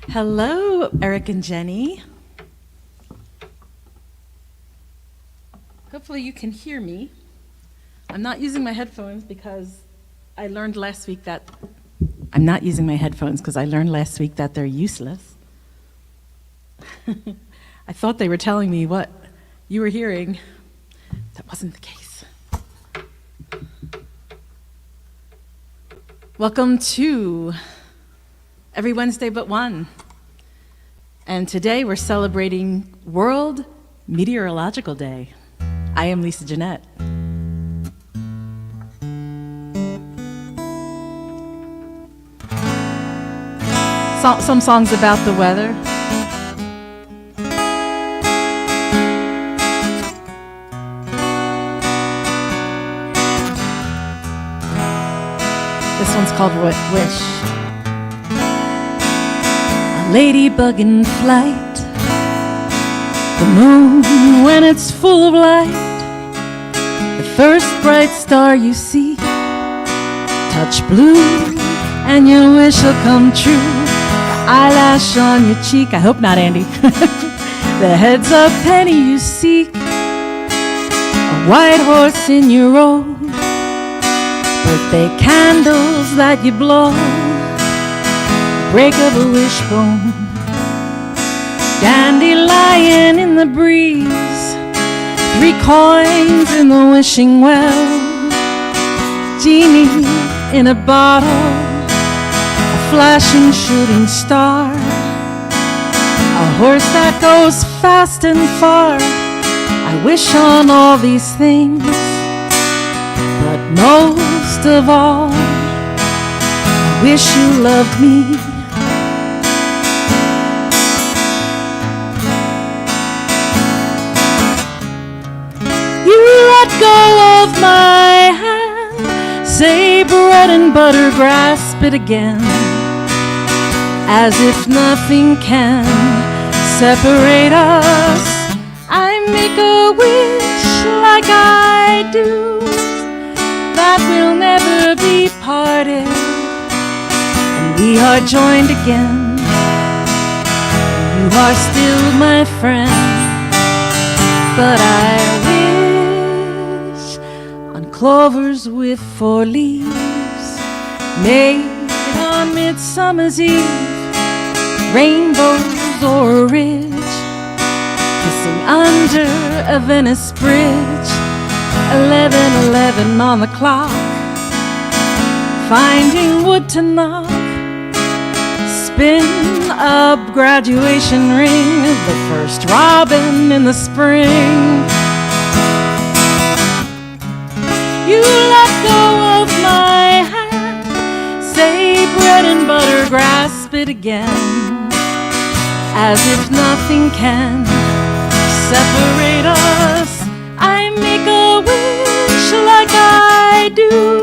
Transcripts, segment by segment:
Hello, Eric and Jenny. Hopefully you can hear me. I'm not using my headphones because I learned last week that they're useless. I thought they were telling me what you were hearing. That wasn't the case. Welcome to Every Wednesday But One. And today we're celebrating World Meteorological Day. I am Lisa Jeanette. Some songs about the weather. This one's called Wish. A ladybug in flight, the moon when it's full of light, the first bright star you see, touch blue and your wish will come true. The eyelash on your cheek, I hope not, Andy. The heads up penny you seek, a white horse in your road, birthday candles that you blow, break of a wishbone, dandelion in the breeze, 3 coins in the wishing well, genie in a bottle, a flashing shooting star, a horse that goes fast and far. I wish on all these things, but most of all, I wish you loved me. You let go of my hand, say bread and butter, grasp it again, as if nothing can separate us. I make a wish like I do, that we'll never be parted, and we are joined again. You are still my friend, but I wish on clovers with 4 leaves, made on Midsummer's Eve, rainbows or a ridge, kissing under a Venice bridge, 11:11 on the clock, finding wood to knock, spin a graduation ring, the first robin in the spring. You let go of my hand, say bread and butter, grasp it again, as if nothing can separate us. I make a wish like I do,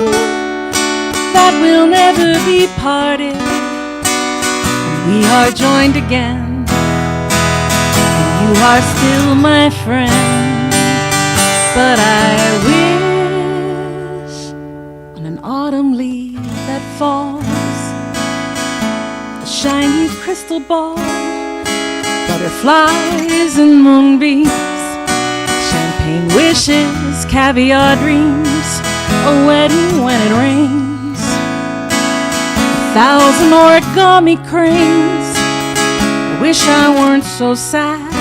that we'll never be parted, and we are joined again, and you are still my friend, but I wish on an autumn leaf that falls, a shiny crystal ball, butterflies and moonbeams, champagne wishes, caviar dreams, a wedding when it rains, 1,000 origami cranes. I wish I weren't so sad,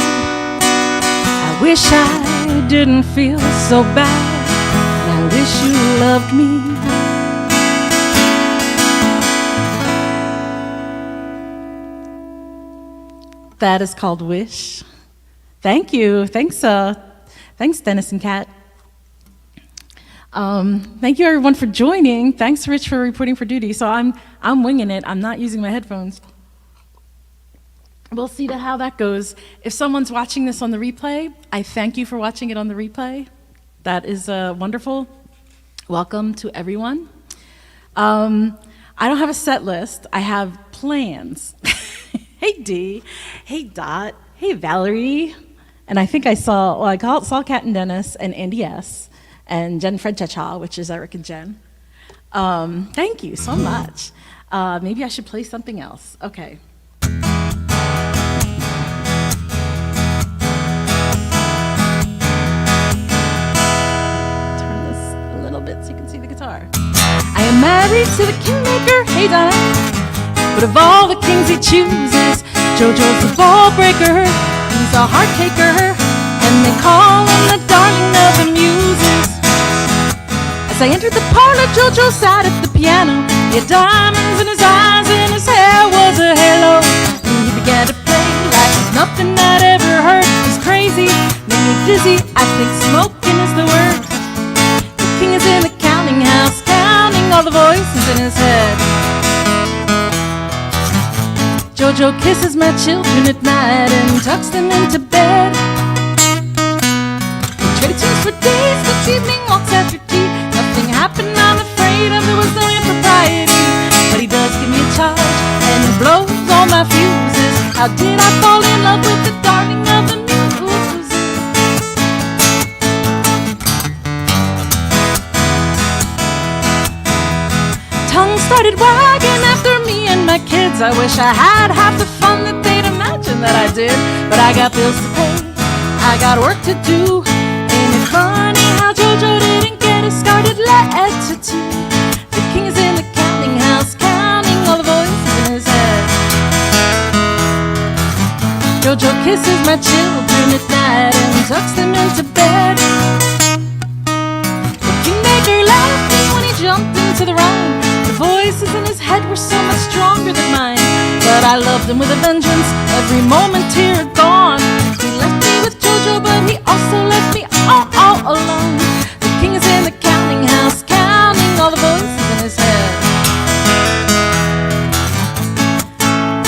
I wish I didn't feel so bad, and I wish you loved me. That is called Wish. Thank you. Thanks, Dennis and Kat. Thank you, everyone, for joining. Thanks, Rich, for reporting for duty. So I'm winging it. I'm not using my headphones. We'll see how that goes. If someone's watching this on the replay, I thank you for watching it on the replay. That is wonderful. Welcome to everyone. I don't have a set list. I have plans. Hey, Dee. Hey, Dot. Hey, Valerie. And I think I saw Kat and Dennis and Andy S. and Jen Fred Cha, which is Eric and Jen. Thank you so much. Maybe I should play something else. Okay. married to the kingmaker, hey Donna. But of all the kings he chooses, JoJo's the ball breaker. He's a heart taker, and they call him the darling of the muses. As I entered the parlor, JoJo sat at the piano. He had diamonds in his eyes and his hair was a halo. And he began to play like nothing I'd ever heard. He's crazy, made me dizzy, I think smoking is the word. The king is in the counting house, counting all the voices in his head. JoJo kisses my children at night and tucks them into bed. We traded tunes for days, this evening walks after tea. Nothing happened, I'm afraid of, there was no impropriety. But he does give me a charge and he blows all my fuses. How did I fall in love with the darling of the muses? Tongue started wagging after me and my kids. I wish I had half the fun that they'd imagine that I did. But I got bills to pay, I got work to do. Ain't it funny how JoJo didn't get a scarlet letter too? The king is in the counting house, counting all the voices in his head. JoJo kisses my children at night and tucks them into bed. The kingmaker laughed when he jumped into the rhyme. The voices in his head were so much stronger than mine. But I loved him with a vengeance, every moment here gone. He left me with JoJo, but he also left me all alone. The king is in the counting house, counting all the voices in his head.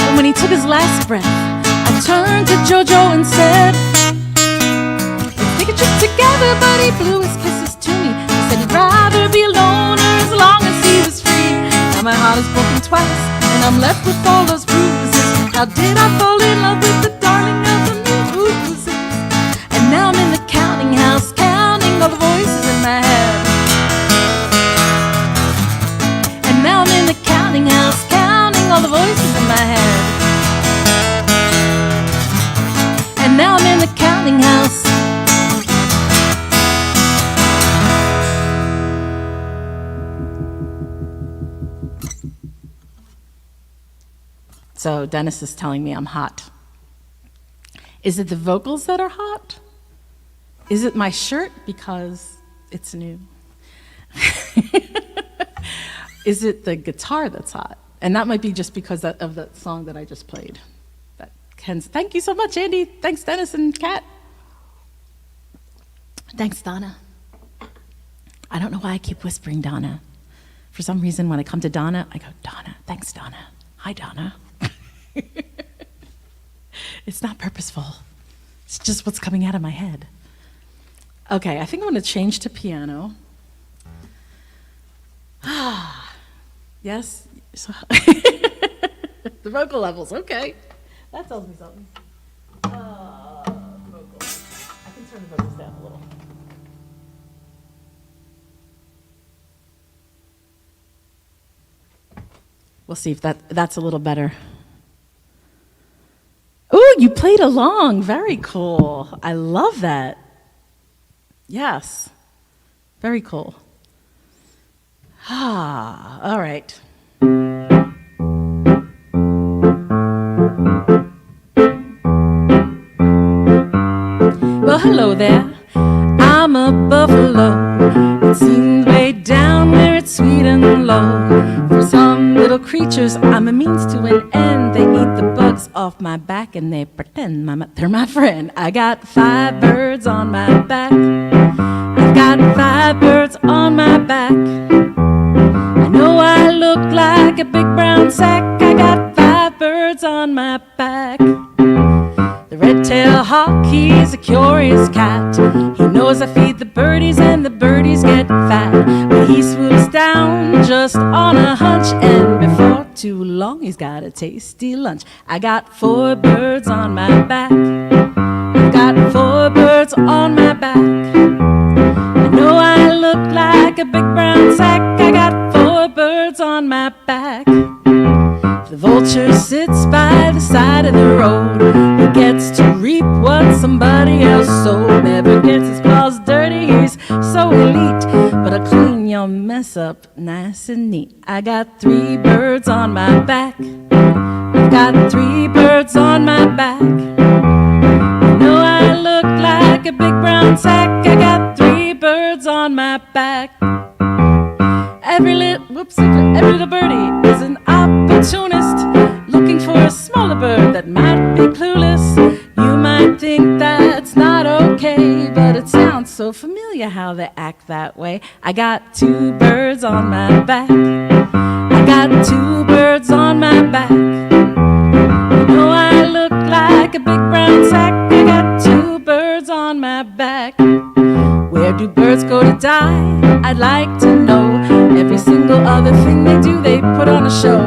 And when he took his last breath, I turned to JoJo and said, let's take a trip together, but he blew his kisses to me. He said he'd rather be a loner as long as he was free. Now my heart is broken twice, and I'm left with all those bruises. How did I fall in love with the darling of the muses? And now I'm in the counting house, counting all the voices in my head. And now I'm in the counting house, counting all the voices in my head. And now I'm in the counting house. So Dennis is telling me I'm hot. Is it the vocals that are hot? Is it my shirt because it's new? Is it the guitar that's hot? And that might be just because of that song that I just played. Thank you so much, Andy. Thanks, Dennis and Kat. Thanks, Donna. I don't know why I keep whispering Donna. For some reason, when I come to Donna, I go, Donna. Thanks, Donna. Hi, Donna. It's not purposeful. It's just what's coming out of my head. Okay, I think I'm going to change to piano. Yes? So the vocal levels, okay. That tells me something. Vocals. I can turn the vocals down a little. We'll see if that's a little better. Oh, you played along. Very cool. I love that. Yes. Very cool. All right. Well, hello there. I'm a buffalo. It seems way down where it's sweet and low. For some little creatures, I'm a means to an end. They eat the bugs off my back and they pretend they're my friend. I got 5 birds on my back. I've got 5 birds on my back. I know I look like a big brown sack. I got 5 birds on my back. The red-tailed hawk, he's a curious cat. He knows I feed the birdies and the birdies get fat. But he swoops down just on a hunch, and before too long he's got a tasty lunch. I got 4 birds on my back. I've got 4 birds on my back. I know I look like a big brown sack. I got 4 birds on my back. The vulture sits by the side of the road. He gets to reap what somebody else sowed. Never gets his paws dirty, he's so elite. But a clean young Now mess up nice and neat. I got 3 birds on my back. I've got 3 birds on my back. You know I look like a big brown sack. I got 3 birds on my back. Every little birdie is an opportunist, looking for a smaller bird that might be clueless. You might think that's not okay, but it sounds so familiar how they act that way. I got 2 birds on my back. I got 2 birds on my back. You know I look like a big brown sack. I got 2 birds on my back. Where do birds go to die? I'd like to know. Every single other thing they do, they put on a show.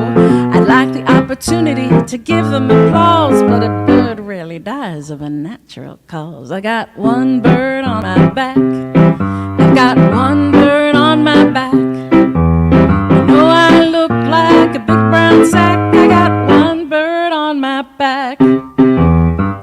I'd like the opportunity to give them applause, but a bird rarely dies of a natural cause. I got 1 bird on my back. I've got 1 bird on my back. You know I look like a big brown sack. I got 1 bird on my back.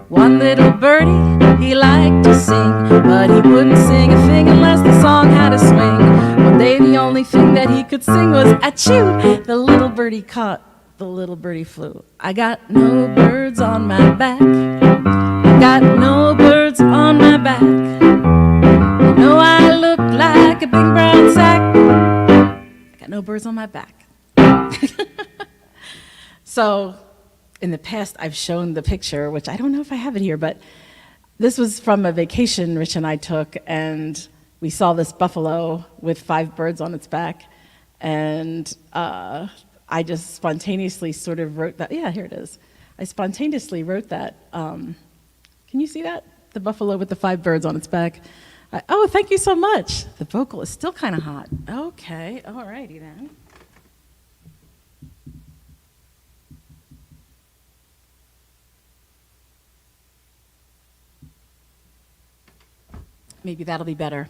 One little birdie, he liked to sing, but he wouldn't sing a thing unless the song had a swing. One day the only thing that he could sing was achoo. The little birdie caught, the little birdie flew. I got no birds on my back. I got no birds on my back. You know I look like a big brown sack. I got no birds on my back. So in the past, I've shown the picture, which I don't know if I have it here, but this was from a vacation Rich and I took, and we saw this buffalo with 5 birds on its back, and I just spontaneously sort of wrote that. Yeah, here it is. I spontaneously wrote that. Can you see that? The buffalo with the 5 birds on its back. Oh, thank you so much. The vocal is still kind of hot. Okay, all righty then. Maybe that'll be better.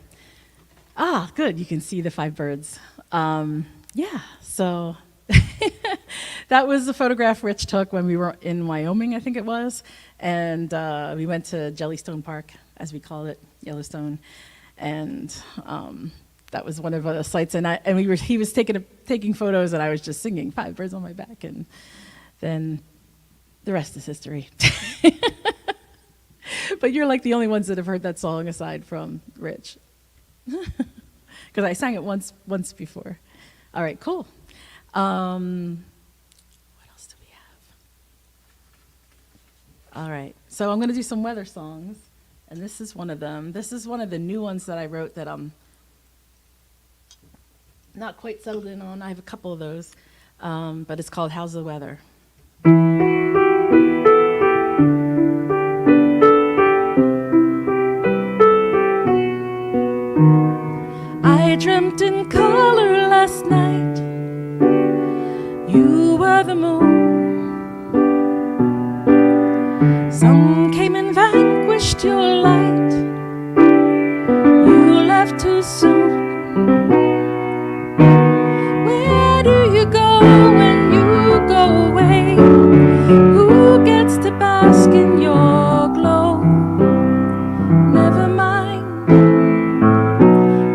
Ah, good, you can see the 5 birds. Yeah, so that was the photograph Rich took when we were in Wyoming, I think it was. And we went to Jellystone Park, as we call it, Yellowstone. And that was one of the sites. And he was taking photos, and I was just singing 5 birds on my back. And then the rest is history. But you're like the only ones that have heard that song aside from Rich. Because I sang it once before. All right, cool. What else do we have? All right, so I'm going to do some weather songs, and this is one of them. This is one of the new ones that I wrote that I'm not quite settled in on. I have a couple of those, but it's called How's the Weather? I dreamt in color last night. You were the moon. Sun came and vanquished your light. You left too soon. Where do you go when you go away? Who gets to bask in your glow? Never mind.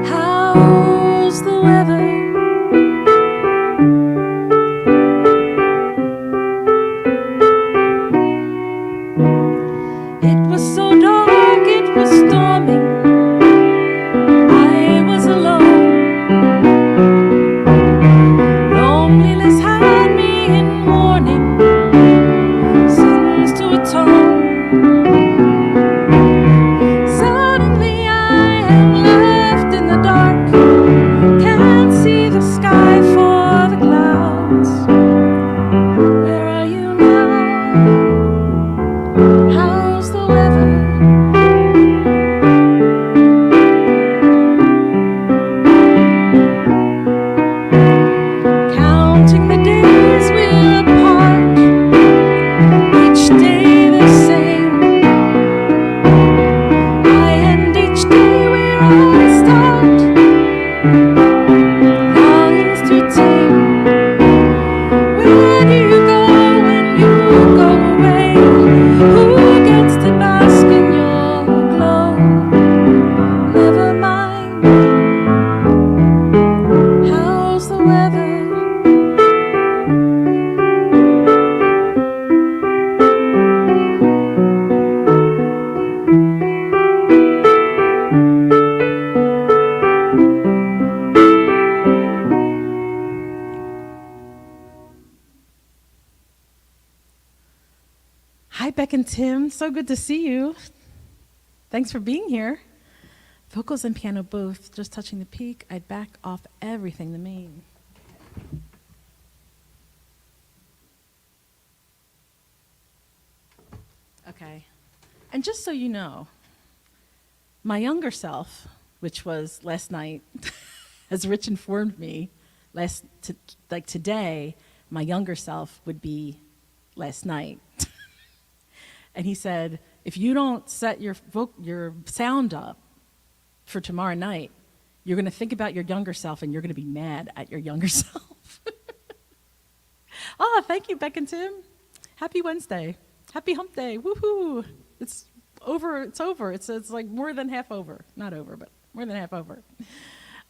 How's the weather? It was so dark, it was stormy. I was alone. Loneliness had me in mourning, sins to atone. Suddenly I am left in the dark. Can't see the sky for the clouds. Where are you now? How's the weather? Counting the days we're apart, each day the same. I end each day where I start, longings to tame. Where do you go when you go away? Who gets to bask in your glow? Never mind. Hi, Beck and Tim. So good to see you. Thanks for being here. Vocals and piano both. Just touching the peak. I'd back off everything, the main. Okay. And just so you know, my younger self, which was last night, as Rich informed me, today, my younger self would be last night. And he said, if you don't set your sound up for tomorrow night, you're going to think about your younger self and you're going to be mad at your younger self. Thank you, Beck and Tim. Happy Wednesday. Happy hump day. Woohoo. It's over. It's over. It's like more than half over. Not over, but more than half over.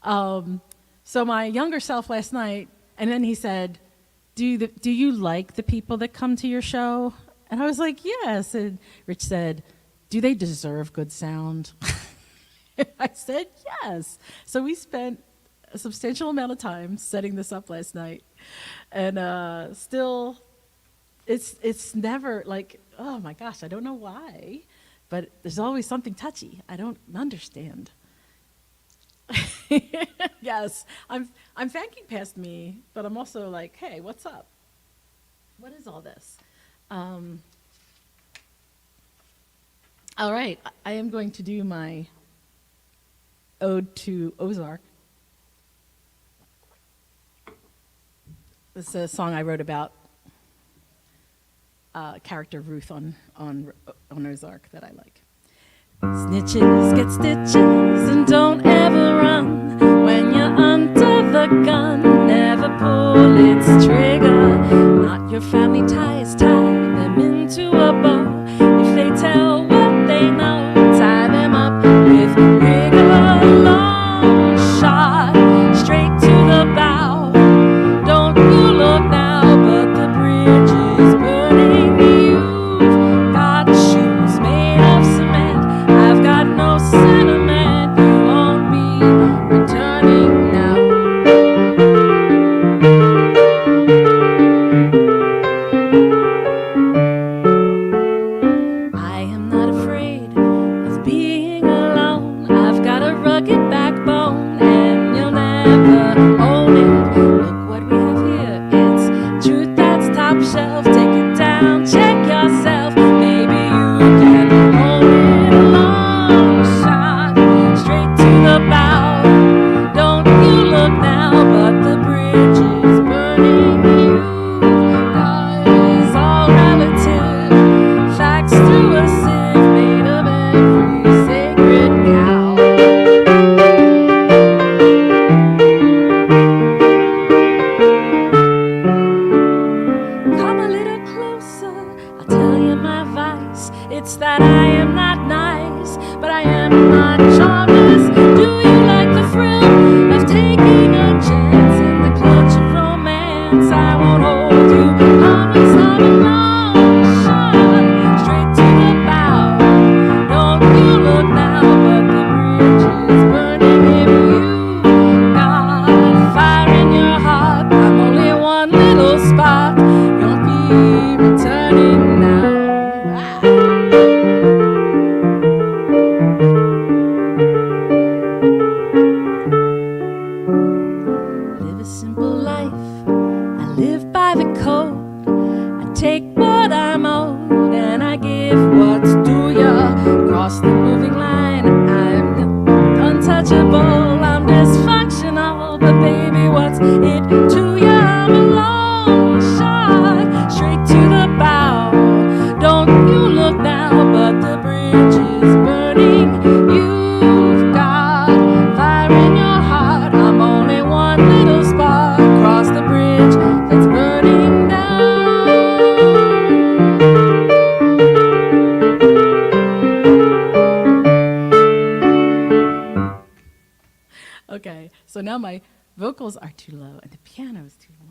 So my younger self last night, and then he said, do you like the people that come to your show? And I was like, yes. And Rich said, do they deserve good sound? I said, yes. So we spent a substantial amount of time setting this up last night. And still, it's never like, oh my gosh, I don't know why. But there's always something touchy. I don't understand. Yes, I'm thanking past me, but I'm also like, hey, what's up? What is all this? All right, I am going to do my ode to Ozark. This is a song I wrote about character Ruth on Ozark that I like. Snitches get stitches and don't ever run when you're under the gun. Never pull its trigger. Not your family ties, tie them into a bow. If they tell what they know, tie them up with rigor. Long shot straight to the bow. Don't you look now, but the bridge is burning. You've got shoes made of cement. I've got no sentiment. You won't be returning now. I am not afraid of being alone. I've got a rugged backbone, and you'll never own it. Look what we have here. It's truth that's top shelf. Take it down, check yourself. Maybe you can own it. A long shot straight to the bow. Don't you look now, but the bridge is burning. You guys all relative. Facts through a sieve made of every sacred cow. Come a little closer, I'll tell you my vice. It's that I am not nice, but I am not charmless. Do you like the thrill of taking a chance in the clutch of romance? I won't hold you harmless. I'm a long shot straight to the bow. Don't you look now, but the bridge is burning. If you got fire in your heart, I'm only one little spark. You'll be returning now. Live a simple life. I live by the code. I take what I'm owed and I give what's due ya. Cross the moving line. I'm untouchable. I'm dysfunctional, but baby, what's it to ya? I'm a long shot straight to the bow. Don't you look now, but the bridge is burning. You've got fire in your heart. I'm only one little spark. Cross the bridge that's burning down. Okay, so now my vocals are too low and the piano is too low.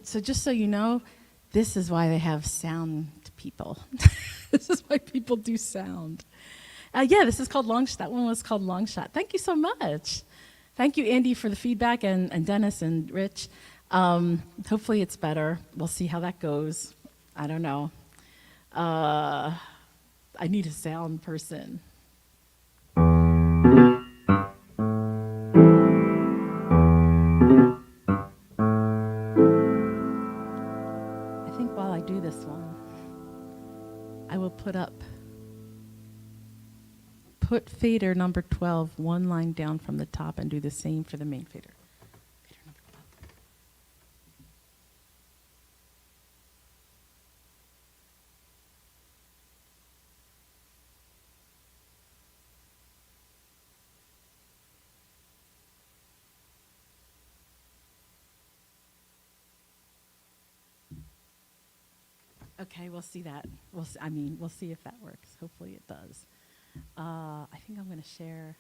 So just so you know, this is why they have sound people. This is why people do sound. Yeah, this is called Long Shot. That one was called Long Shot. Thank you so much. Thank you, Andy, for the feedback, and Dennis and Rich. Hopefully it's better. We'll see how that goes. I don't know. I need a sound person. I think while I do this one, I will put fader number 12 one line down from the top and do the same for the main fader. Fader number 12. Okay, we'll see that. We'll see if that works. Hopefully it does. I think I'm going to share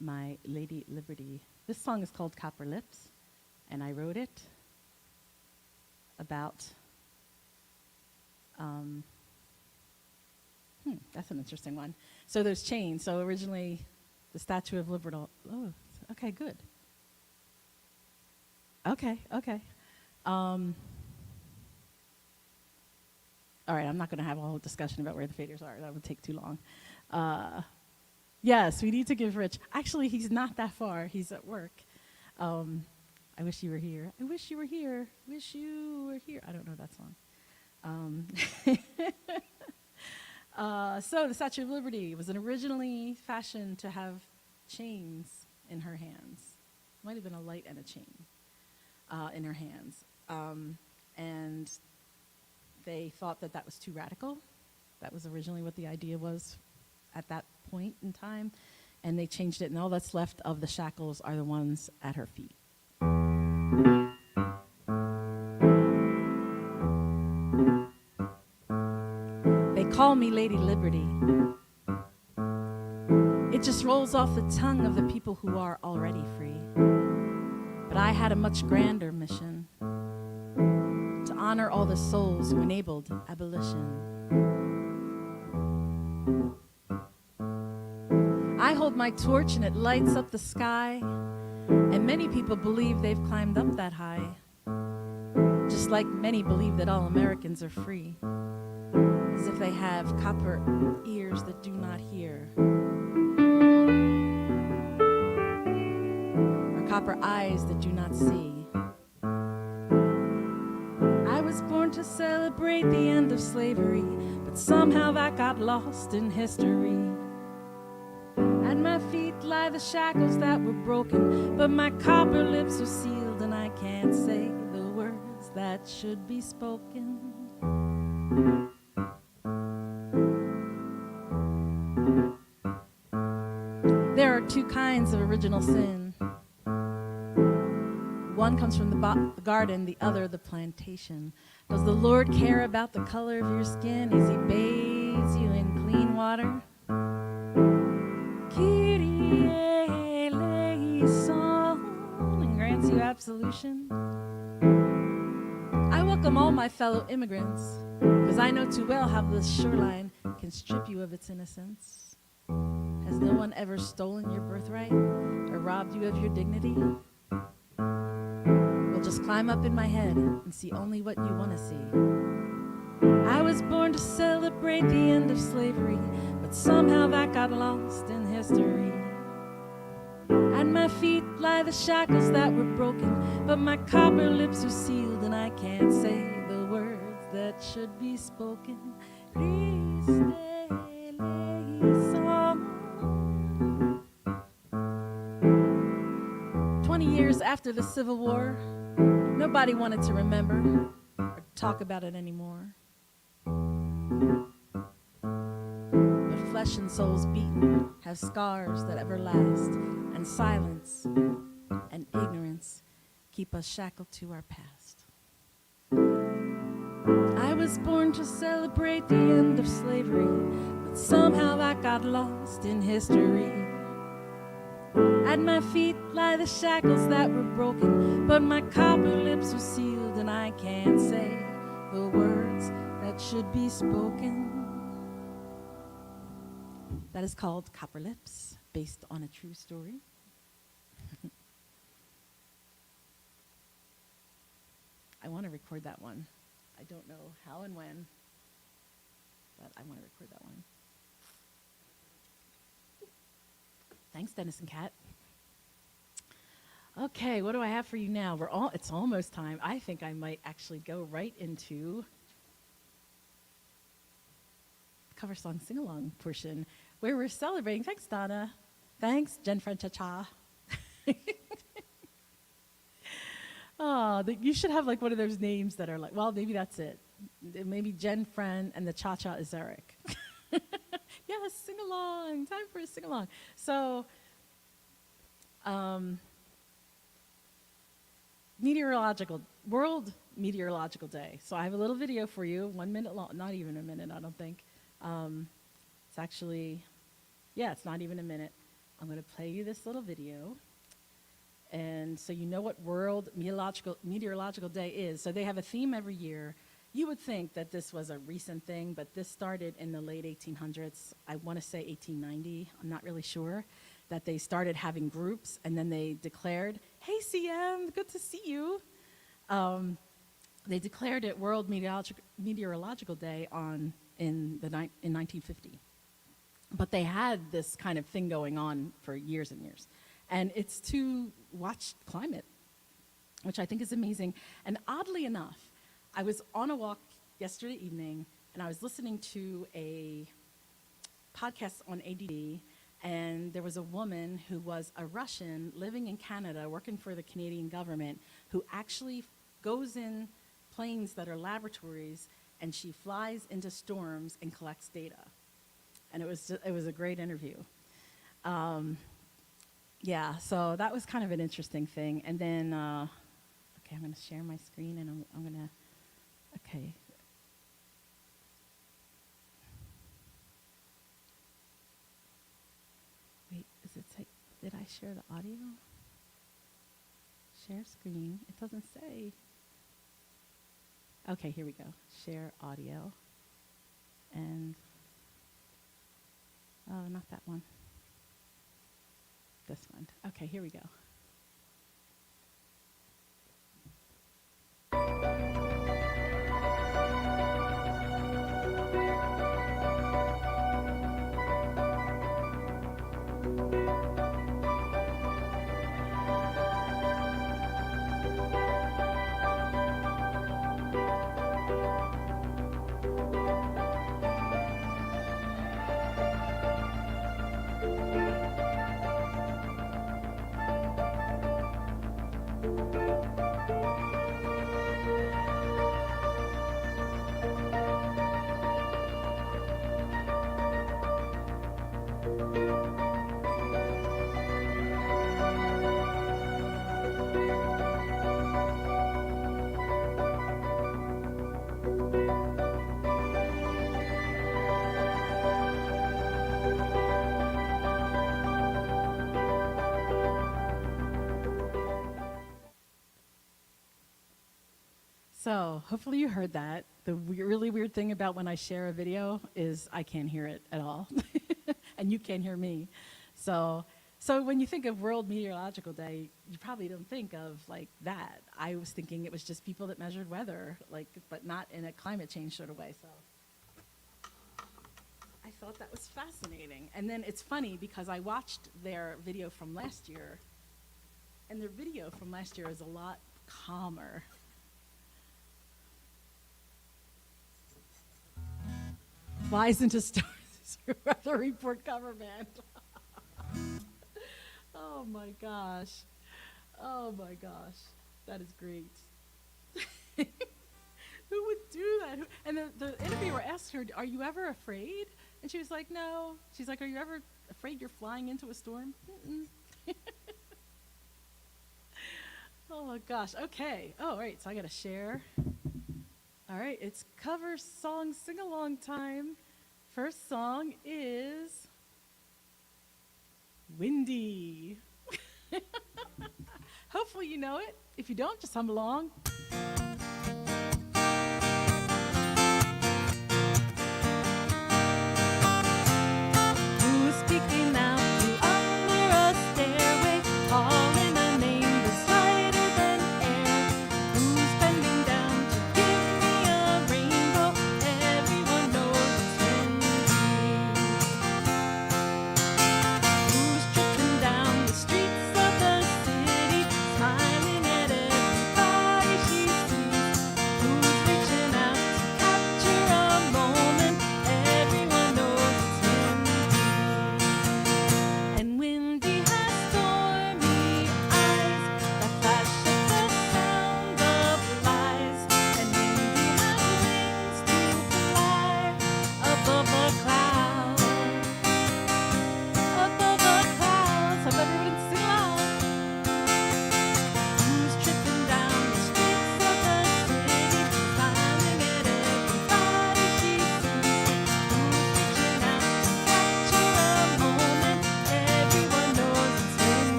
my Lady Liberty. This song is called Copper Lips, and I wrote it about, that's an interesting one. So there's chains. So originally, the Statue of Liberty. Oh, okay, good. Okay. All right, I'm not going to have a whole discussion about where the faders are. That would take too long. Yes, we need to give Rich. Actually, he's not that far. He's at work. I wish you were here. I wish you were here. Wish you were here. I don't know that song. So the Statue of Liberty was originally fashioned to have chains in her hands. Might have been a light and a chain in her hands. And they thought that that was too radical. That was originally what the idea was at that point in time. And they changed it, and all that's left of the shackles are the ones at her feet. They call me Lady Liberty. It just rolls off the tongue of the people who are already free. But I had a much grander mission: to honor all the souls who enabled abolition. I hold my torch and it lights up the sky, and many people believe they've climbed up that high, just like many believe that all Americans are free, as if they have copper ears that do not hear, or copper eyes that do not see. I was born to celebrate the end of slavery, but somehow that got lost in history. At my feet lie the shackles that were broken, but my copper lips are sealed and I can't say the words that should be spoken. There are two kinds of original sin. One comes from the garden, the other the plantation. Does the Lord care about the color of your skin as he bathes you in clean water? Kyrie eleison, and grants you absolution. I welcome all my fellow immigrants, because I know too well how this shoreline can strip you of its innocence. Has no one ever stolen your birthright or robbed you of your dignity? Well, just climb up in my head and see only what you want to see. I was born to celebrate the end of slavery, but somehow that got lost in history. At my feet lie the shackles that were broken, but my copper lips are sealed and I can't say the words that should be spoken. Christe eleison. 20 years after the Civil War, nobody wanted to remember or talk about it anymore. But flesh and souls beaten have scars that ever last, and silence and ignorance keep us shackled to our past. I was born to celebrate the end of slavery, but somehow that got lost in history. At my feet lie the shackles that were broken, but my copper lips are sealed and I can't say the words that should be spoken. That is called Copper Lips, based on a true story. I want to record that one. I don't know how and when, but I want to record that one. Thanks, Dennis and Kat. Okay, what do I have for you now? It's almost time. I think I might actually go right into cover song sing-along portion where we're celebrating. Thanks, Donna. Thanks, Jen Francha-cha. Oh, you should have like one of those names that are like, well, maybe that's it. Maybe Jen Fran and the cha-cha is Eric. Yes, sing along. Time for a sing along. So, World Meteorological Day. So I have a little video for you, 1 minute long, not even a minute, I don't think. It's actually, it's not even a minute. I'm going to play you this little video. And so you know what World Meteorological Day is. So they have a theme every year. You would think that this was a recent thing, but this started in the late 1800s. I want to say 1890. I'm not really sure. That they started having groups, and then they declared, "Hey, CM, good to see you." They declared it World Meteorological Day in 1950. But they had this kind of thing going on for years and years. And it's to watch climate, which I think is amazing. And oddly enough, I was on a walk yesterday evening, and I was listening to a podcast on ADD, and there was a woman who was a Russian living in Canada, working for the Canadian government, who actually goes in planes that are laboratories, and she flies into storms and collects data. And it was a great interview. So that was kind of an interesting thing. And then, okay, I'm going to share my screen, and I'm going to, okay. Wait, did I share the audio? Share screen. It doesn't say. Okay, here we go. Share audio. And, oh, not that one. This one. Okay, here we go. So hopefully you heard that. The really weird thing about when I share a video is I can't hear it at all. And you can't hear me. So when you think of World Meteorological Day, you probably don't think of like that. I was thinking it was just people that measured weather, but not in a climate change sort of way. So I thought that was fascinating. And then it's funny because I watched their video from last year, and their video from last year is a lot calmer. Flies into stars, weather report cover band. Oh my gosh. Oh my gosh. That is great. Who would do that? And the interviewer asked her, "Are you ever afraid?" And she was like, "No." She's like, "Are you ever afraid you're flying into a storm?" Mm-mm. Oh my gosh. Okay. Oh, all right. So I got to share. All right. It's cover song sing-along time. First song is Windy. Hopefully you know it. If you don't, just hum along.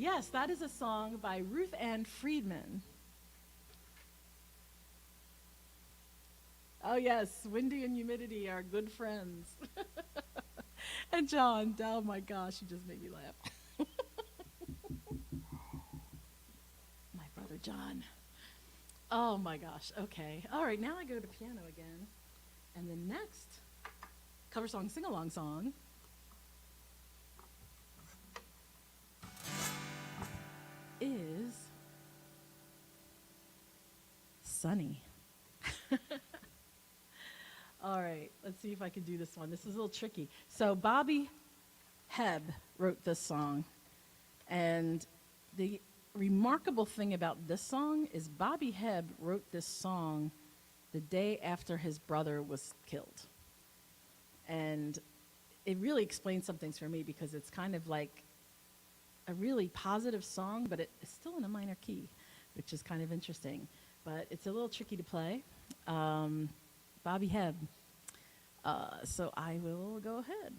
Yes, that is a song by Ruth Ann Friedman. Oh, yes, windy and humidity are good friends. And John, oh my gosh, you just made me laugh. My brother John. Oh my gosh, okay. All right, now I go to piano again. And the next cover song, sing-along song is Sunny. All right, let's see if I can do this one. This is a little tricky. So Bobby Hebb wrote this song, and the remarkable thing about this song is Bobby Hebb wrote this song the day after his brother was killed. And it really explains some things for me because it's kind of like a really positive song, but it's still in a minor key, which is kind of interesting. But it's a little tricky to play. Bobby Hebb. So I will go ahead.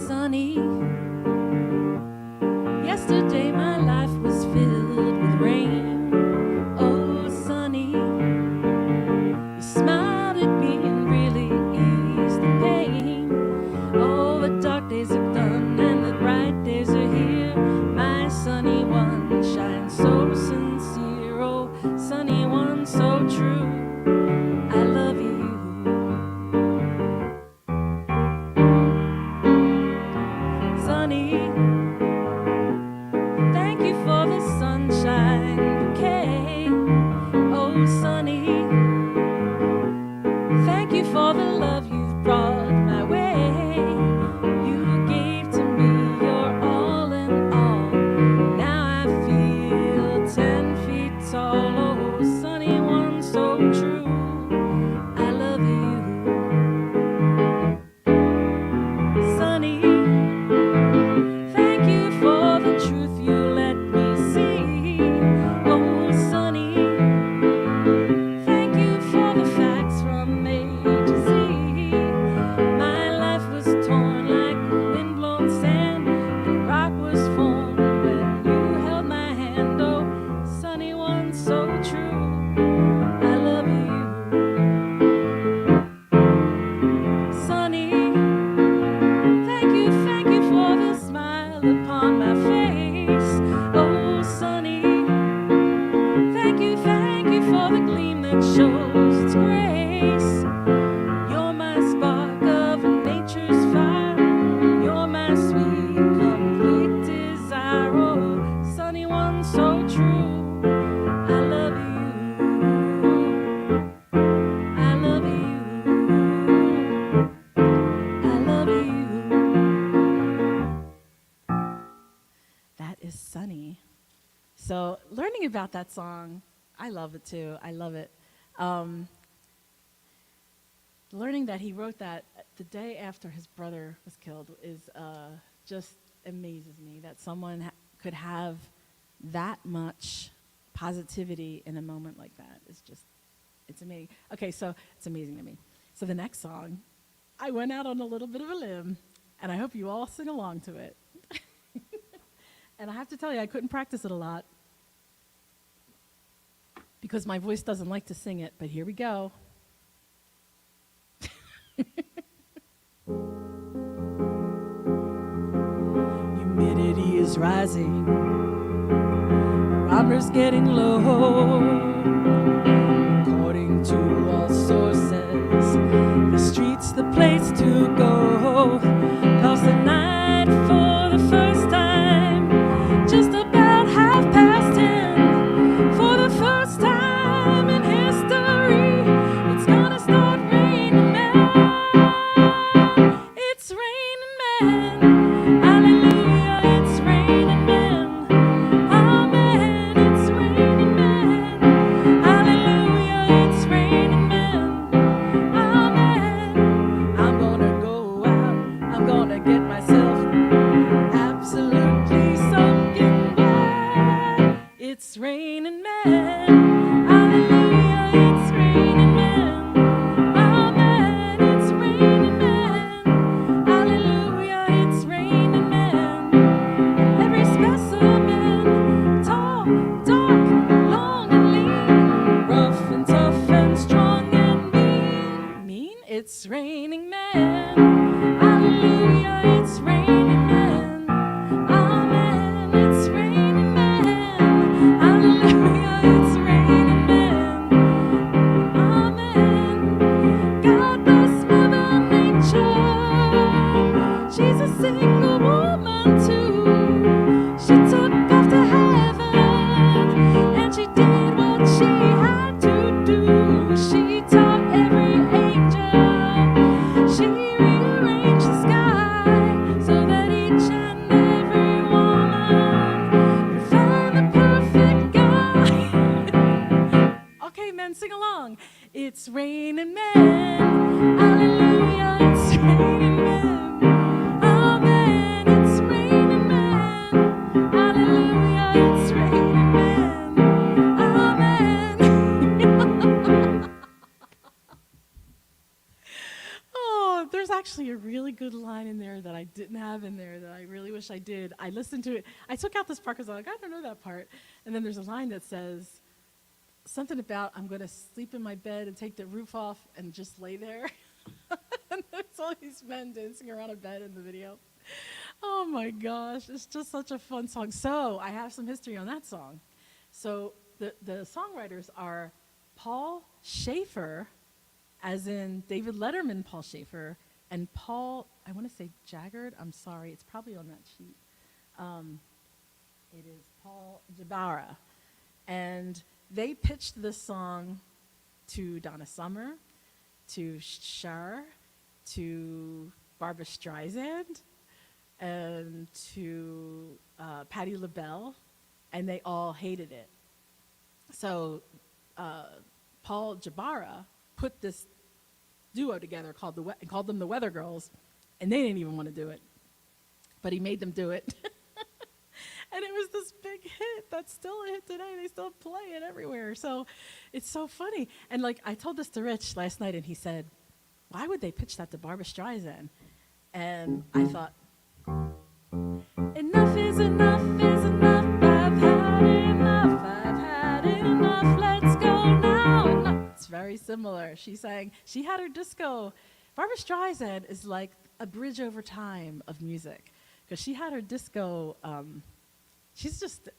Sunny. Yesterday my life was filled with rain. Oh, sunny. You smiled at me and really eased the pain. Oh, the dark days are done and the bright days are here. My sunny one shines so sincere. Oh, sunny one so true. I love you. Sunny, thank you for the sunshine bouquet. Oh, sunny, thank you for the love you've brought my way. You gave to me your all in all. Now I feel 10 feet tall. Oh, sunny one so true. I love you. Sunny, thank you for the truth you let me see. Oh, sunny, thank you for the facts from A to Z. My life was torn like windblown sand, and rock was formed when you held my hand. Oh, sunny one so true. I love you. Sunny, thank you for the smile upon my face. Oh, sunny, thank you for the gleam that shows its grace. You're my spark of nature's fire. You're my sweet, complete desire. Oh, sunny one so true. I love you. I love you. I love you. That is Sunny. So learning about that song, I love it too. I love it. Learning that he wrote that the day after his brother was killed is just amazes me that someone could have that much positivity in a moment like that. It's amazing. Okay, so it's amazing to me. So the next song, I went out on a little bit of a limb, and I hope you all sing along to it. And I have to tell you, I couldn't practice it a lot because my voice doesn't like to sing it, but here we go. Humidity is rising, barometer's getting low. According to all sources, the street's the place to go. 'Cause tonight, for the first time, just about 10:30, for the first time in history, it's gonna start raining men. It's raining men. Hallelujah, it's raining men. Amen, it's raining men. Hallelujah, it's raining men. Amen. I'm gonna go It's raining men. Hallelujah, it's raining men. Amen, it's raining men. Hallelujah, it's raining men. Amen. God bless Mother Nature. She's a single woman too. She took off to heaven and she did what she had to do. She taught every angel. She rearranged the sky so that each and every woman could find the perfect guy. Okay, men, sing along. It's raining men. Hallelujah, it's raining men. Amen, it's raining men. Hallelujah, it's raining men. Amen. Oh, there's actually a really good line in there that I didn't have in there that I really wish I did. I listened to it. I took out this part because I'm like, I don't know that part. And then there's a line that says something about I'm going to sleep in my bed and take the roof off and just lay there. And there's all these men dancing around a bed in the video. Oh my gosh, it's just such a fun song. So I have some history on that song. So the songwriters are Paul Schaefer, as in David Letterman, Paul Schaefer, and Paul, I want to say Jaggard. I'm sorry, it's probably on that sheet. It is Paul Jabara. And they pitched this song to Donna Summer, to Cher, to Barbra Streisand, and to Patti LaBelle, and they all hated it. So Paul Jabara put this duo together called them the Weather Girls, and they didn't even want to do it, but he made them do it. And it was this big hit that's still a hit today. They still play it everywhere. So it's so funny. And like I told this to Rich last night, and he said, why would they pitch that to Barbra Streisand? And I thought, enough is enough is enough. I've had enough. I've had enough. Let's go now. No. It's very similar. She had her disco. Barbra Streisand is like a bridge over time of music because she had her disco. She's just,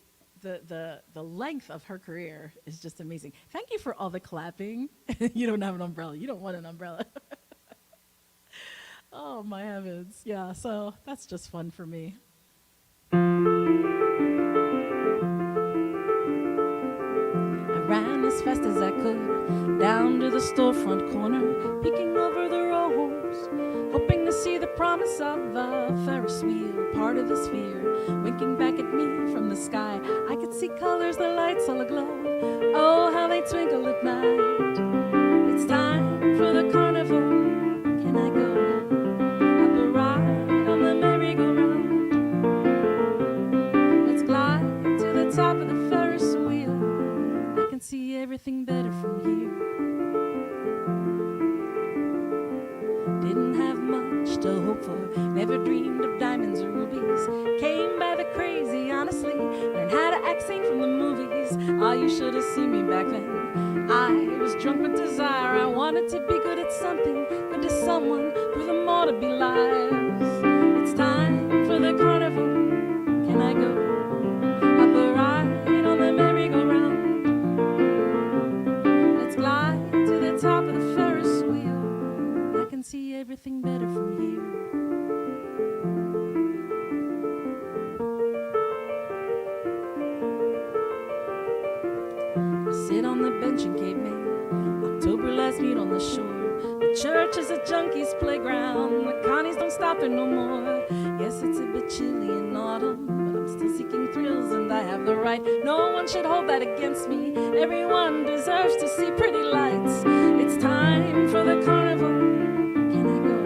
the length of her career is just amazing. Thank you for all the clapping. You don't have an umbrella. You don't want an umbrella. Oh, my heavens. Yeah, so that's just fun for me. I ran as fast as I could down to the storefront corner, peeking over the rows, hoping to see the promise of a Ferris wheel, part of the sphere, winking back at me from the sky. I could see colors, the lights all aglow. Oh, how they twinkle at night. It's time for the carnival. Can I go? Up a ride on the merry-go-round. Let's glide to the top of the Ferris wheel. I can see everything better from here. Didn't have much to hope for, never dreamed of diamonds or rubies. Came by the crazy, honestly, learned how to act sane from the movies. Ah, you should have seen me back then. I was drunk with desire. I wanted to be good at something, good to someone, for them all to be lives. It's time for the carnival. Can I go? Up a ride on the merry-go-round. Let's glide to the top of the Ferris wheel. I can see everything better from here. I sit on the bench in Cape May. October last meet on the shore. The church is a junkie's playground. The Connies don't stop it no more. Yes, it's a bit chilly in autumn, but I'm still seeking thrills and I have the right. No one should hold that against me. Everyone deserves to see pretty lights. It's time for the carnival. Can I go?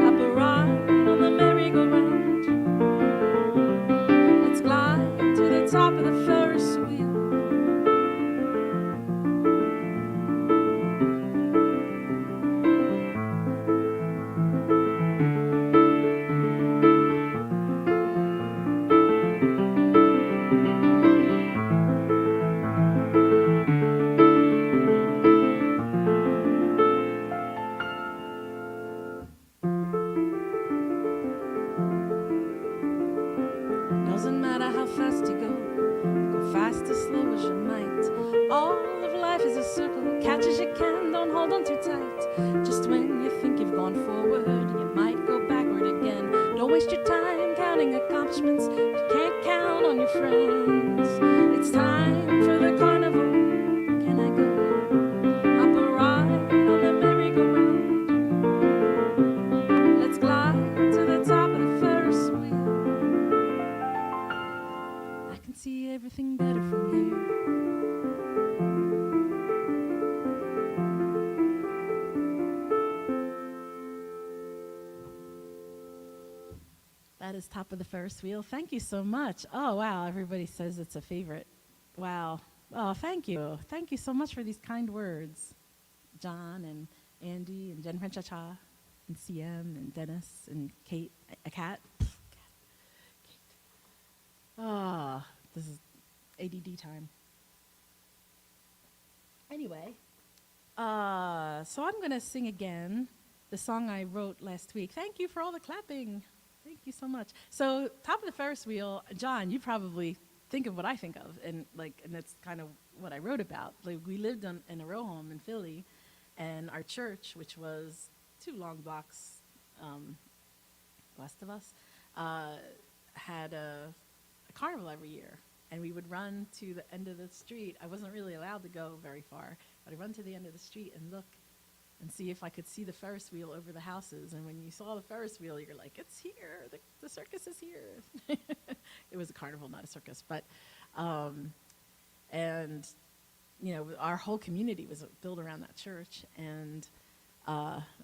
Up a ride on the merry-go-round. Let's glide to the top of the Ferris wheel. can, don't hold on too tight. Just when you think you've gone forward, you might go backward again. Don't waste your time counting accomplishments. You can't count on your friends. It's time for the carnival. Can I go? Hop a ride on the merry-go-round. Let's glide to the top of the Ferris wheel. I can see everything better from here. That is Top of the Ferris Wheel. Thank you so much. Oh, wow. Everybody says it's a favorite. Wow. Oh, thank you. Thank you so much for these kind words. John and Andy and Jen Cha and CM and Dennis and Kate, a cat. Kate. Oh, this is ADD time. Anyway, so I'm going to sing again the song I wrote last week. Thank you for all the clapping. Thank you so much. So, Top of the Ferris Wheel, John, you probably think of what I think of, and that's kind of what I wrote about. Like, we lived in a row home in Philly, and our church, which was 2 long blocks west of us, had a carnival every year, and we would run to the end of the street. I wasn't really allowed to go very far, but I'd run to the end of the street and look and see if I could see the Ferris wheel over the houses. And when you saw the Ferris wheel, you're like, it's here. The circus is here. It was a carnival, not a circus. But, and, you know, our whole community was built around that church. And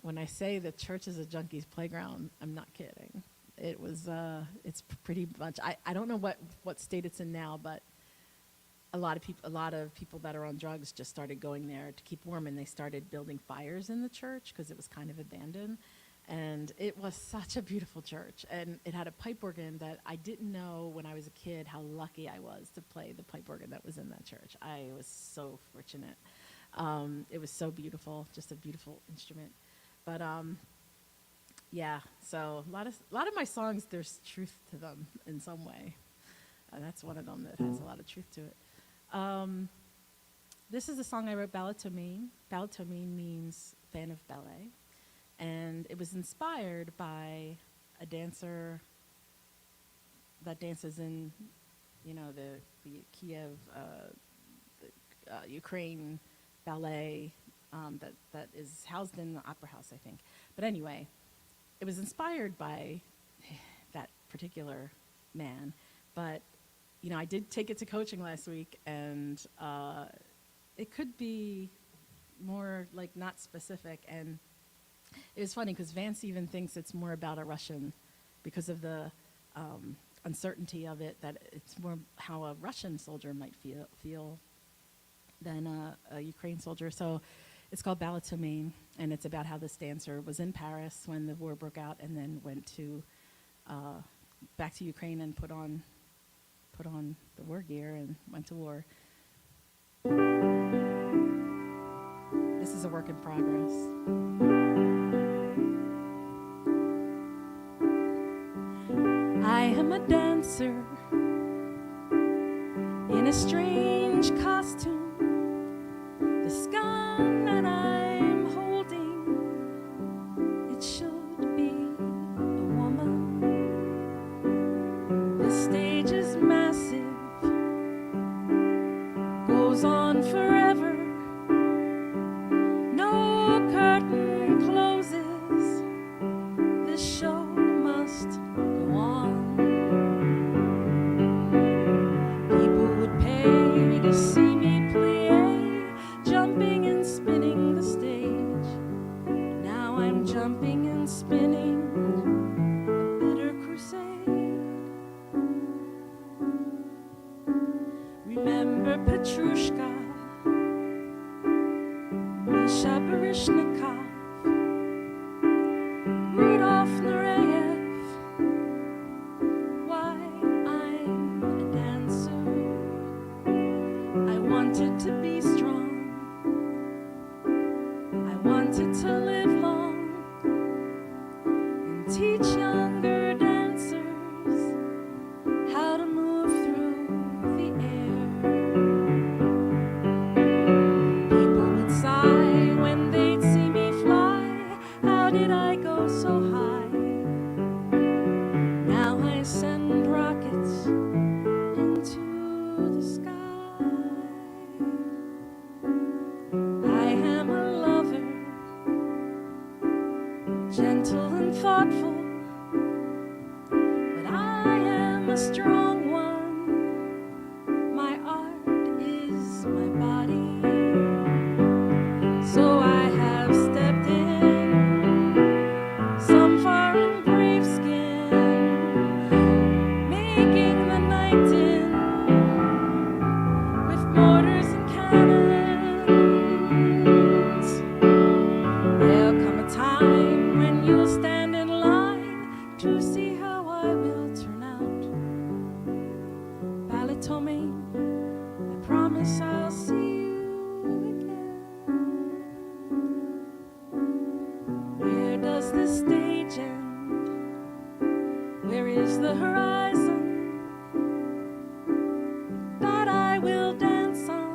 when I say the church is a junkie's playground, I'm not kidding. It was, it's pretty much, I don't know what state it's in now, but a lot of people that are on drugs just started going there to keep warm, and they started building fires in the church because it was kind of abandoned. And it was such a beautiful church, and it had a pipe organ that I didn't know when I was a kid how lucky I was to play the pipe organ that was in that church. I was so fortunate. It was so beautiful, just a beautiful instrument. But yeah, so a lot of my songs, there's truth to them in some way. That's one of them that has a lot of truth to it. This is a song I wrote, Ballet-to-me. Ballet-to-me means fan of ballet. And it was inspired by a dancer that dances in, you know, the Kiev, Ukraine ballet that is housed in the Opera House, I think. But anyway, it was inspired by that particular man. But you know, I did take it to coaching last week, and it could be more like not specific. And it was funny because Vance even thinks it's more about a Russian because of the uncertainty of it, that it's more how a Russian soldier might feel than a Ukraine soldier. So it's called Ballet-to-me, and it's about how this dancer was in Paris when the war broke out and then went to back to Ukraine and put on the war gear and went to war. This is a work in progress. I am a dancer in a strange costume. This gun that I'm holding, it should be a woman. The stage is massive, goes on forever. No curtain closes. This show must go on. People would pay to see me plie, jumping and spinning the stage. Now I'm jumping and spinning a bitter crusade. Remember Petrushka, Misha Baryshnikov, Rudolph Nureyev. Why I'm a dancer. I wanted to be strong. I wanted to live long and teach younger dancers how to move through the air. People would sigh thoughtful, but I am a strong one. My art is my body, so I have stepped in some foreign brave skin, making the night in with mortars and cannons. There'll come a time when you'll stand in line to see how I will turn out. Ballytomaine, I promise I'll see you again. Where does this stage end? Where is the horizon that I will dance on?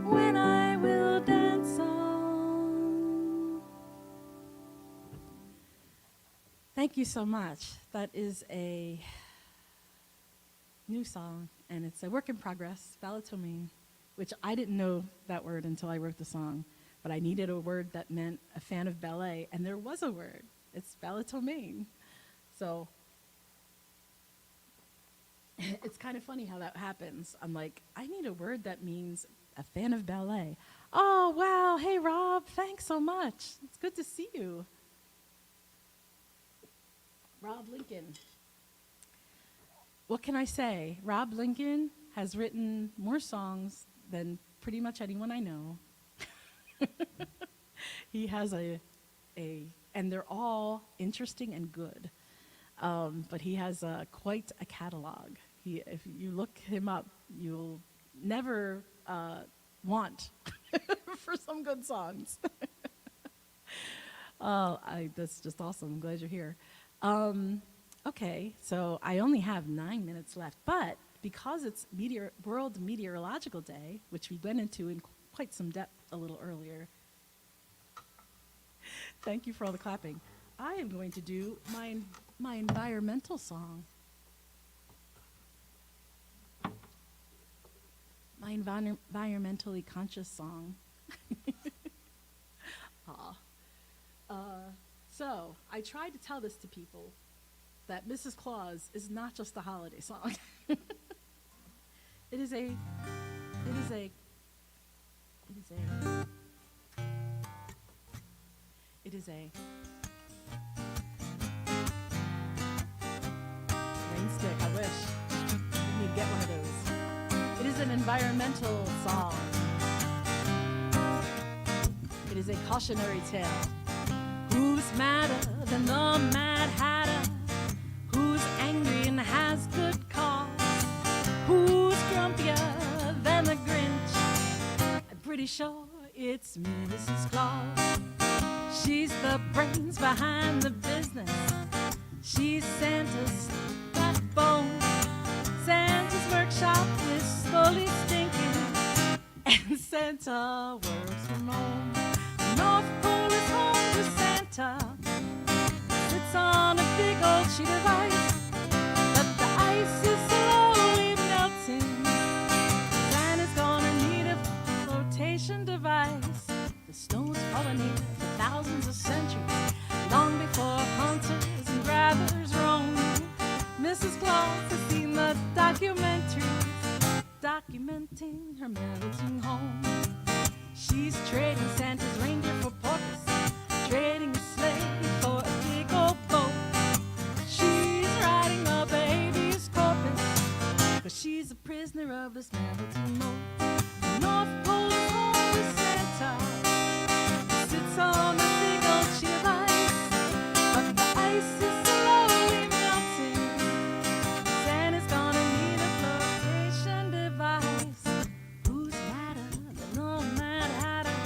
When I will dance on. Thank you so much. That is a new song, and it's a work in progress, Ballytomaine, which I didn't know that word until I wrote the song, but I needed a word that meant a fan of ballet, and there was a word. It's Ballytomaine. So it's kind of funny how that happens. I'm like, I need a word that means a fan of ballet. Oh, wow. Hey, Rob. Thanks so much. It's good to see you. Rob Lincoln. What can I say? Rob Lincoln has written more songs than pretty much anyone I know. He has and they're all interesting and good. But he has quite a catalog. If you look him up, you'll never want for some good songs. That's just awesome. I'm glad you're here. Okay, so I only have 9 minutes left, but because it's World Meteorological Day, which we went into in quite some depth a little earlier, thank you for all the clapping. I am going to do my environmental song. My environmentally conscious song. So I tried to tell this to people, that Mrs. Claus is not just a holiday song. It is a rain stick, I wish. You need to get one of those. It is an environmental song. It is a cautionary tale. Who's madder than the Mad Hatter? Who's angry and has good cause? Who's grumpier than the Grinch? I'm pretty sure it's Mrs. Claus. She's the brains behind the business. She's Santa's backbone. Santa's workshop is slowly stinking, and Santa works from home. The North Pole is home to Santa. Sits on a big old sheet of ice, but the ice is slowly melting. Santa's gonna need a flotation device. The snow's fallen here for thousands of centuries, long before hunters and grabbers roamed. Mrs. Claus has seen the documentaries, documenting her melting home. She's trading Santa's reindeer for porpoise, trading a sleigh for a big old boat. She's riding a baby's corpus, 'cause she's a prisoner of this melting moat. The North Pole is home to Santa. He sits on a big old sheet of ice, but the ice is slowly melting. Santa's gonna need a flotation device. Who's madder than the Mad Hatter?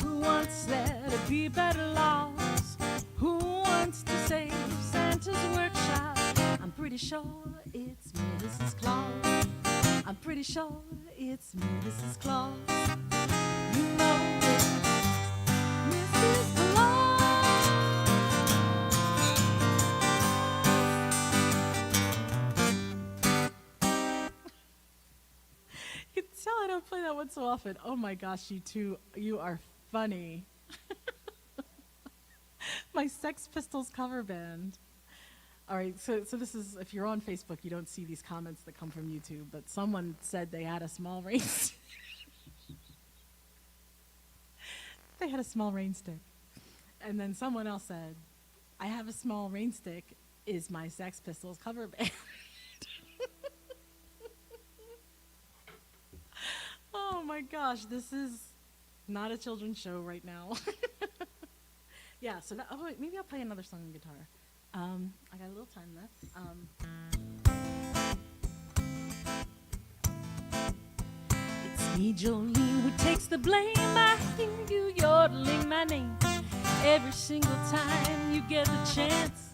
Who wants there to be better laws? Who wants to save Santa's workshop? I'm pretty sure it's Mrs. Claus. I'm pretty sure it's Mrs. Claus. You know it's Mrs. Claus. You can tell I don't play that one so often. Oh my gosh, you two, you are funny. My Sex Pistols cover band. All right, so this is, if you're on Facebook, you don't see these comments that come from YouTube, but someone said they had a small rain stick. They had a small rain stick. And then someone else said, I have a small rain stick is my Sex Pistols cover band. Oh my gosh, this is not a children's show right now. Yeah, so that, oh wait, maybe I'll play another song on guitar. I got a little time left. It's me, Jolene, who takes the blame. I hear you yodeling my name every single time you get the chance.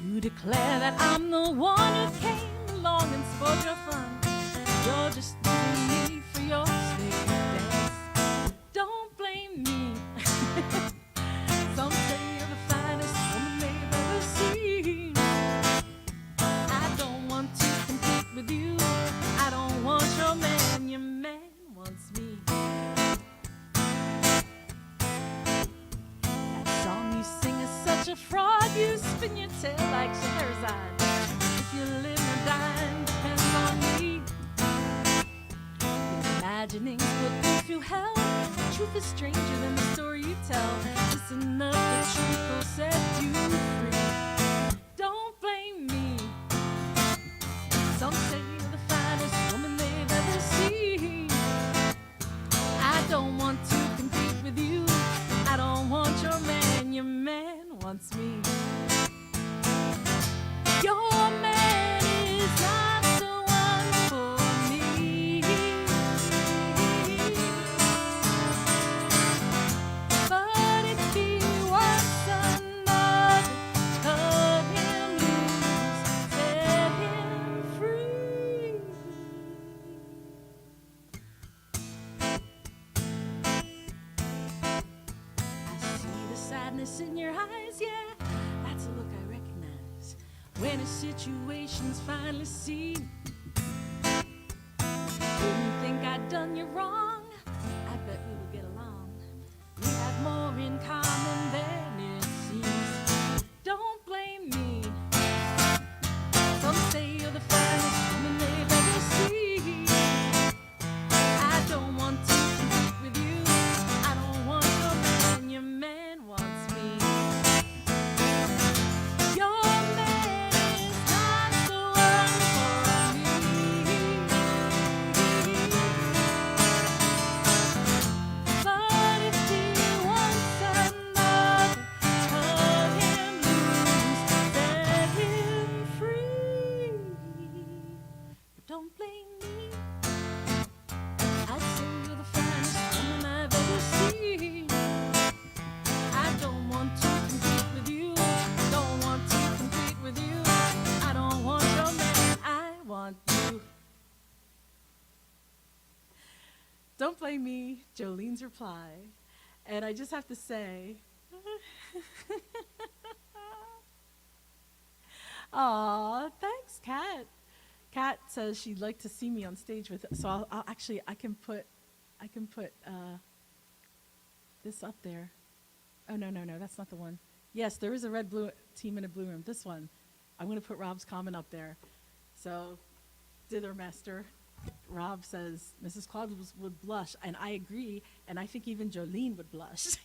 You declare that I'm the one who came along and spoiled your fun. You're just using me for your slave dance. Don't blame me. Some say you're the finest woman they've ever seen. I don't want to compete with you. I don't want your man wants me. That song you sing is such a fraud. You spin your tail like Scheherazade. If you live or die depends on me. Imaginings will give you hell. The truth is stranger than the story you tell. Listen up, the truth will set you free. Don't blame me. Some say you're the finest woman they've ever seen. I don't want to compete with you. I don't want your man wants me. Your man is not the one for me. But if he wants another, cut him loose, set him free. I see the sadness in your eyes, yeah, that's a look I recognize. When a situation's finally seen, didn't think I'd done you wrong. I bet we will get along. We have more in common than it seems. Don't blame me. Some say you're the finest woman they've ever seen. I don't want to compete with you. I don't want your man wants me. Your man is not the one for me. But if he wants another, cut him loose, set him free. Don't blame me. I say you're the finest woman I've ever seen. I don't want to compete with you. Don't want to compete with you. I don't want your man. I want you. Don't blame me, Jolene's reply. And I just have to say, aw, thanks, Kat. Kat says she'd like to see me on stage with. So I'll actually I can put this up there. Oh no, that's not the one. Yes, there is a red blue team in a blue room. This one, I'm going to put Rob's comment up there. So, dither master, Rob says Mrs. Claus would blush, and I agree, and I think even Jolene would blush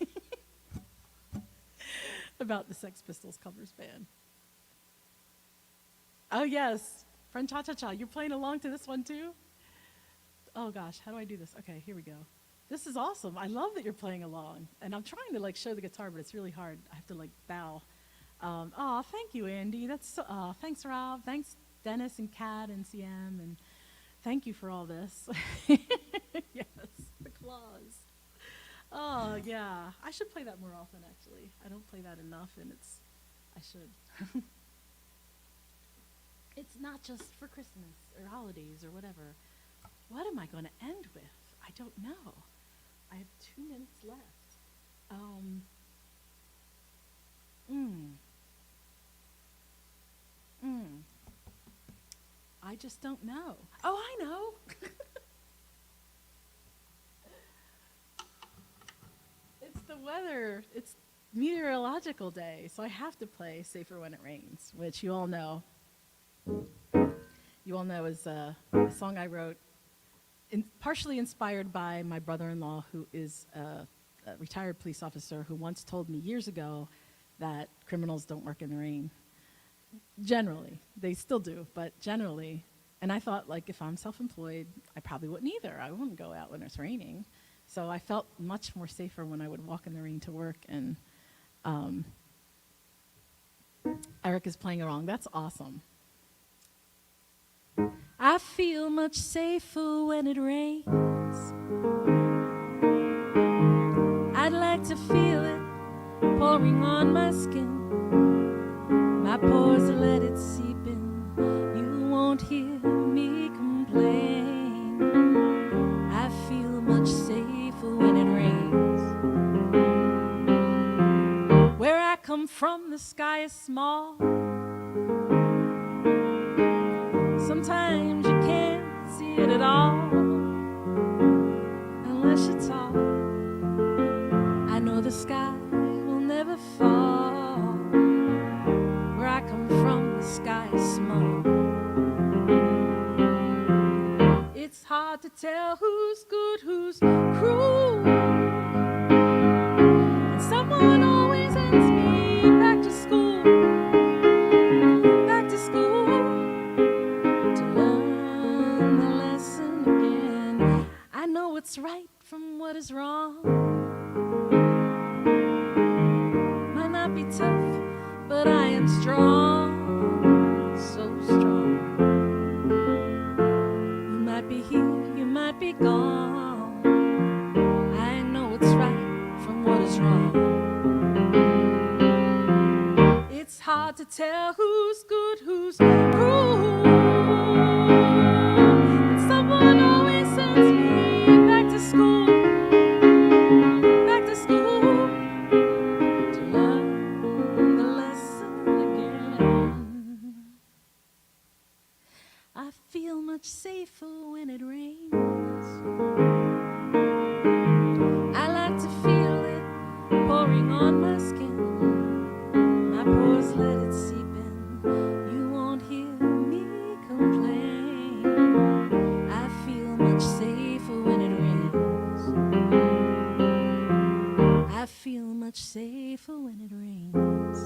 about the Sex Pistols covers band. Oh yes, friend Cha Cha Cha, you're playing along to this one too? Oh gosh, how do I do this? Okay, here we go. This is awesome. I love that you're playing along, and I'm trying to like show the guitar, but it's really hard. I have to like bow. Oh, thank you, Andy. That's so, thanks, Rob. Thanks, Dennis and Kat and CM, and thank you for all this. Yes, the claws. Oh yeah, I should play that more often. Actually, I don't play that enough, and I should. It's not just for Christmas or holidays or whatever. What am I going to end with? I don't know. I have 2 minutes left. I just don't know. Oh, I know. It's the the weather. It's meteorological day, so I have to play Safer When It Rains, which you all know. You all know is a song I wrote, partially inspired by my brother-in-law, who is a retired police officer who once told me years ago that criminals don't work in the rain. Generally. They still do, but generally. And I thought, like, if I'm self-employed, I probably wouldn't either. I wouldn't go out when it's raining. So I felt much more safer when I would walk in the rain to work. And Eric is playing along. That's awesome. I feel much safer when it rains. I'd like to feel it pouring on my skin. My pores let it seep in. You won't hear me complain. I feel much safer when it rains. Where I come from, the sky is small. Sometimes you can't see it at all unless you're tall. I know the sky will never fall. Where I come from, the sky is small. It's hard to tell who's good, who's cruel. And someone always ends me back to school. Back to school to learn the lesson again. I know what's right from what is wrong. Might not be tough, but I am strong, so strong. You might be here, you might be gone. I know what's right from what is wrong. It's hard to tell who's good, who's cruel. And someone always sends me back to school. Back to school to learn the lesson again. I feel much safer when it rains. I like to feel it pouring on my skin. My pores let it seep in. You won't hear me complain. I feel much safer when it rains. I feel much safer when it rains.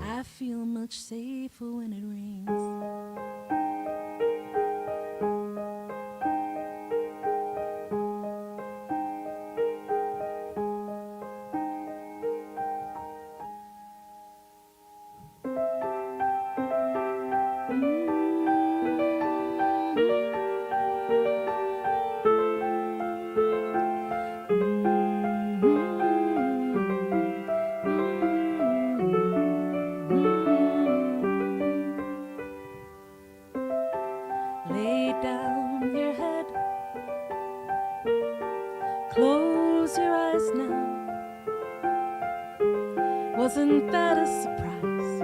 I feel much safer when it rains. Lay down your head, close your eyes now. Wasn't that a surprise?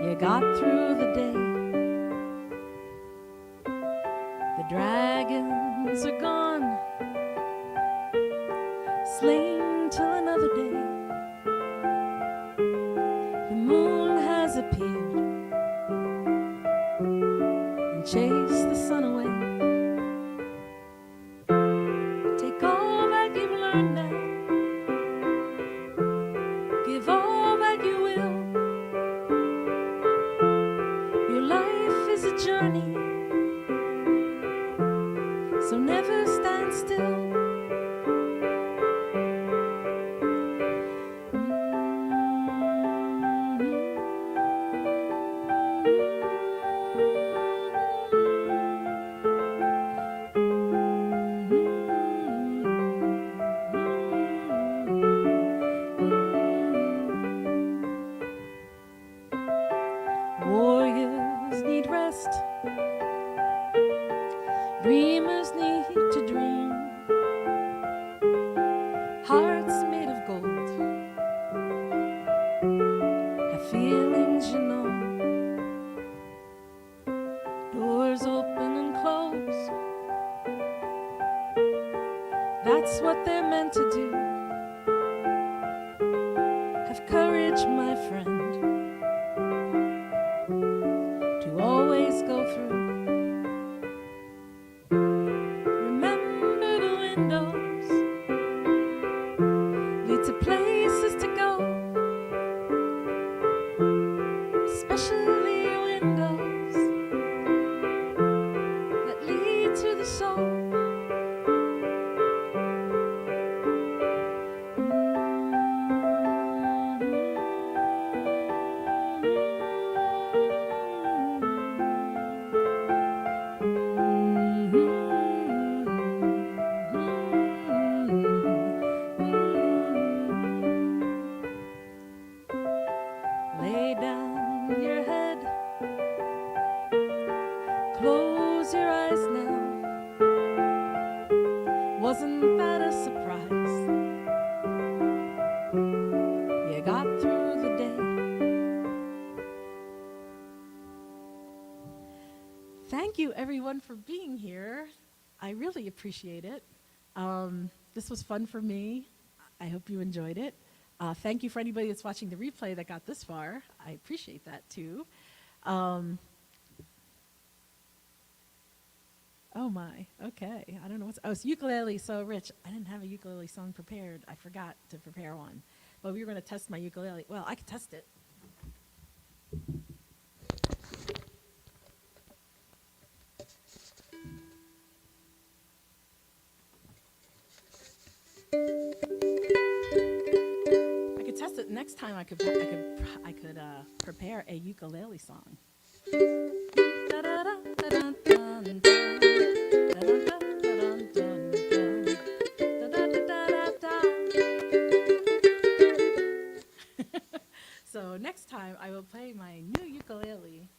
You got through the day. The dragons are gone, slain till another day. The moon has appeared and chased the sun away. Take all that you've learned now. Give all that you will. Your life is a journey, so never stand still. Warriors need rest. Dreamers need to dream. Hearts made of gold have feelings, you know. Doors open and close, windows lead to places to go, especially windows that lead to the soul. Lay down your head, close your eyes now. Wasn't that a surprise? You got through the day. Thank you, everyone, for being here. I really appreciate it. This was fun for me. I hope you enjoyed it. Thank you for anybody that's watching the replay that got this far. I appreciate that, too. Oh, my. Okay. I don't know what's... Oh, it's ukulele. So, Rich, I didn't have a ukulele song prepared. I forgot to prepare one. But we were going to test my ukulele. Well, I could test it. I could test it next time. I could prepare a ukulele song. So next time I will play my new ukulele.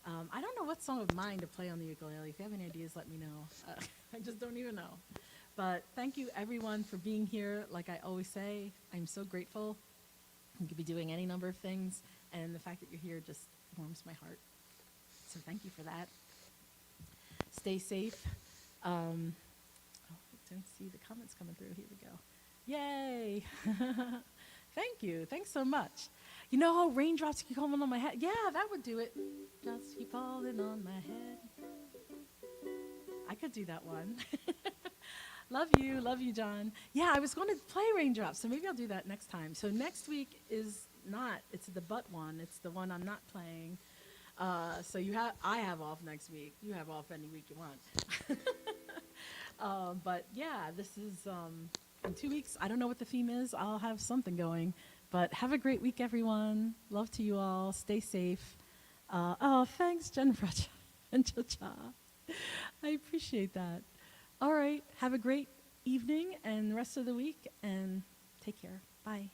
I don't know what song of mine to play on the ukulele. If you have any ideas, let me know. I just don't even know. But thank you, everyone, for being here. Like I always say, I'm so grateful. You could be doing any number of things, and the fact that you're here just warms my heart. So thank you for that. Stay safe. I don't see the comments coming through. Here we go. Yay! Thank you. Thanks so much. You know how raindrops keep falling on my head? Yeah, that would do it. Just keep falling on my head. I could do that one. Love you, John. Yeah, I was going to play raindrops, so maybe I'll do that next time. So next week is not, it's the but one. It's the one I'm not playing. So I have off next week. You have off any week you want. But yeah, this is in 2 weeks. I don't know what the theme is. I'll have something going. But have a great week, everyone. Love to you all. Stay safe. Thanks, Jennifer and Cha-Cha. I appreciate that. All right. Have a great evening and the rest of the week, and take care. Bye.